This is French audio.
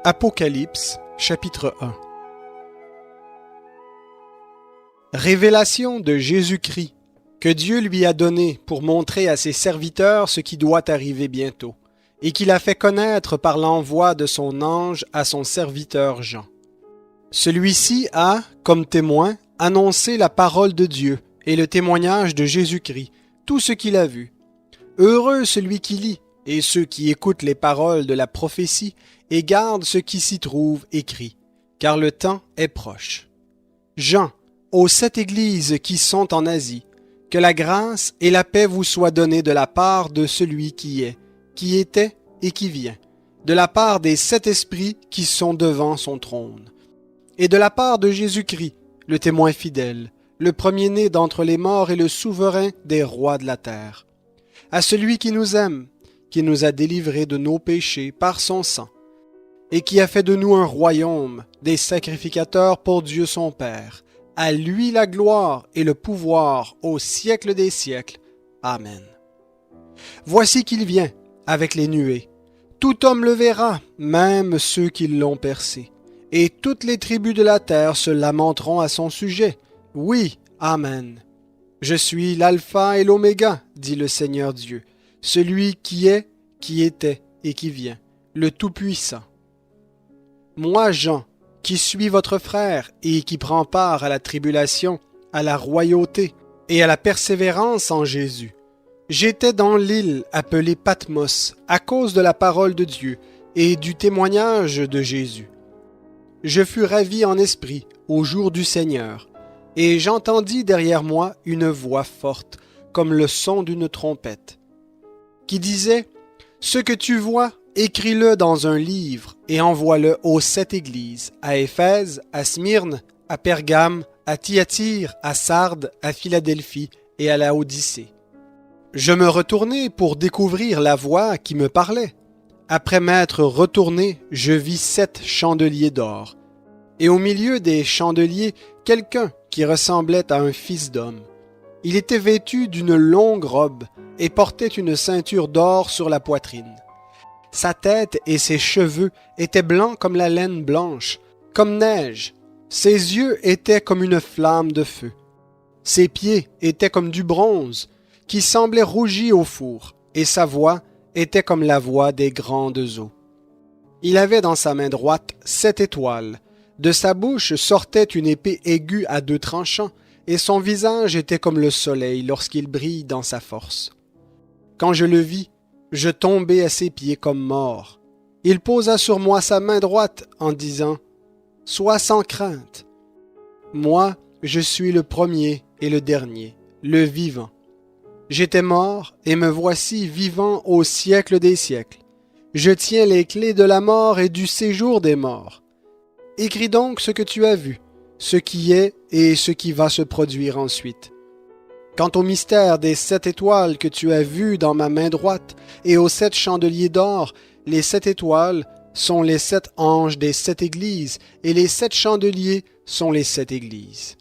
Apocalypse, chapitre 1. Révélation de Jésus-Christ, que Dieu lui a donné pour montrer à ses serviteurs ce qui doit arriver bientôt, et qu'il a fait connaître par l'envoi de son ange à son serviteur Jean. Celui-ci a, comme témoin, annoncé la parole de Dieu et le témoignage de Jésus-Christ, tout ce qu'il a vu. Heureux celui qui lit, et ceux qui écoutent les paroles de la prophétie et gardent ce qui s'y trouve écrit, car le temps est proche. Jean, aux 7 églises qui sont en Asie, que la grâce et la paix vous soient données de la part de celui qui est, qui était et qui vient, de la part des 7 esprits qui sont devant son trône, et de la part de Jésus-Christ, le témoin fidèle, le premier-né d'entre les morts et le souverain des rois de la terre. À celui qui nous aime, qui nous a délivrés de nos péchés par son sang, et qui a fait de nous un royaume, des sacrificateurs pour Dieu son Père. À lui la gloire et le pouvoir au siècle des siècles. Amen. Voici qu'il vient avec les nuées. Tout homme le verra, même ceux qui l'ont percé. Et toutes les tribus de la terre se lamenteront à son sujet. Oui, Amen. Je suis l'alpha et l'oméga, dit le Seigneur Dieu, celui qui est, qui était et qui vient, le Tout-Puissant. Moi, Jean, qui suis votre frère et qui prend part à la tribulation, à la royauté et à la persévérance en Jésus. J'étais dans l'île appelée Patmos à cause de la parole de Dieu et du témoignage de Jésus. Je fus ravi en esprit au jour du Seigneur, et j'entendis derrière moi une voix forte, comme le son d'une trompette, qui disait « Ce que tu vois, écris-le dans un livre et envoie-le aux 7 églises, à Éphèse, à Smyrne, à Pergame, à Thyatire, à Sardes, à Philadelphie et à Laodicée. » Je me retournai pour découvrir la voix qui me parlait. Après m'être retourné, je vis 7 chandeliers d'or, et au milieu des chandeliers, quelqu'un qui ressemblait à un fils d'homme. Il était vêtu d'une longue robe et portait une ceinture d'or sur la poitrine. Sa tête et ses cheveux étaient blancs comme la laine blanche, comme neige. Ses yeux étaient comme une flamme de feu. Ses pieds étaient comme du bronze, qui semblait rougi au four, et sa voix était comme la voix des grandes eaux. Il avait dans sa main droite 7 étoiles. De sa bouche sortait une épée aiguë à 2 tranchants, et son visage était comme le soleil lorsqu'il brille dans sa force. Quand je le vis, je tombai à ses pieds comme mort. Il posa sur moi sa main droite en disant « Sois sans crainte. Moi, je suis le premier et le dernier, le vivant. J'étais mort et me voici vivant au siècle des siècles. Je tiens les clés de la mort et du séjour des morts. Écris donc ce que tu as vu, ce qui est et ce qui va se produire ensuite. Quant au mystère des 7 étoiles que tu as vues dans ma main droite et aux 7 chandeliers d'or, les 7 étoiles sont les 7 anges des 7 églises et les 7 chandeliers sont les 7 églises.